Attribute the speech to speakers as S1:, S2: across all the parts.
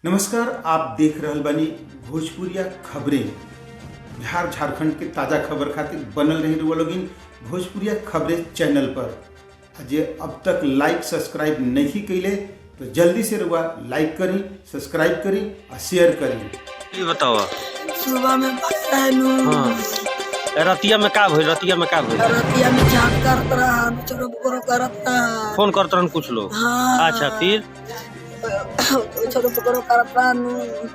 S1: नमस्कार, आप देख रहल बानी भोजपुरिया खबरें। बिहार झारखंड के ताज़ा खबर खातिर बनल रही रुआ लोगिन भोजपुरिया खबरें चैनल पर। जे अब तक लाइक सब्सक्राइब नहीं कैले तो जल्दी से रुआ लाइक करी, सब्सक्राइब करी और शेयर करी।
S2: ये बताओ।
S3: सुबह में पता है नु
S2: हाँ, रतिया में का भइल? रतिया में
S3: झाँक करत रहा चलो बकरो करत रहा
S2: फोन करत रहन कुछ लोग।
S3: हाँ
S2: अच्छा, फिर?
S3: चलो बकरो करत रहा नु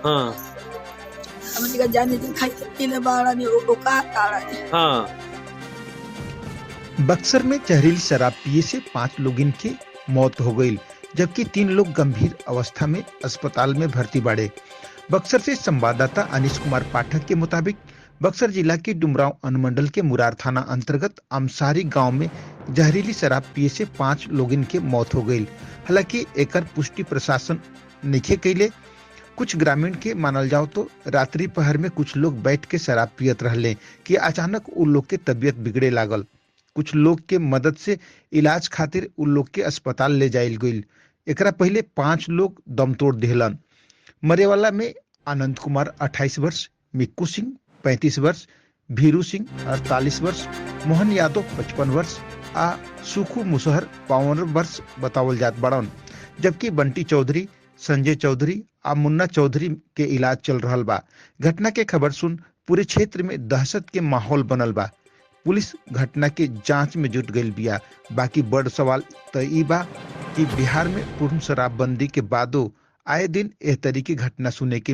S2: हाँ
S3: हम जी जाने जी खाई पीले बाड़ा नी ओ का ताड़ा नी।
S2: हाँ।
S4: बक्सर में जहरीली शराब पिए से 5 लोगों की मौत हो गई, जबकि 3 लोग गंभीर अवस्था में अस्पताल में भर्ती बाड़े। बक्सर से संवाददाता अनिश कुमार पाठक के मुताबिक बक्सर जिला के डुमरांव अनुमंडल के मुरार थाना अंतर्गत अमसारी गांव में जहरीली शराब पिए से 5 लोगों की मौत हो गई। हालांकि एकर पुष्टि प्रशासन नहीं कैले। कुछ ग्रामीण के मानल जाओ तो रात्रि पहर में कुछ लोग बैठ के शराब पियत रहले कि अचानक उन लोग के तबीयत बिगड़े लागल। कुछ लोग के मदद से इलाज खातिर उन लोग के अस्पताल ले जाइल गईल। एकरा पहले 5 लोग दम तोड़ दिहलन। मरे वाला में आनंद कुमार 28 वर्ष, मिक्कू सिंह 35 वर्ष, भीरू सिंह 48 वर्ष, मोहन यादव 55 वर्ष आ सुखू मुसहर 52 वर्ष बतावल जात बड़न, जबकि बंटी चौधरी, संजय चौधरी आ मुन्ना चौधरी के इलाज चल रहल बा। घटना के खबर सुन पूरे क्षेत्र में दहशत के माहौल बनल बा। पुलिस घटना के जांच में जुट गई बिया। बाकी बड़ सवाल तो ई बा कि बिहार में पूर्ण शराबबंदी के बादो आए दिन एह तरीके घटना सुने के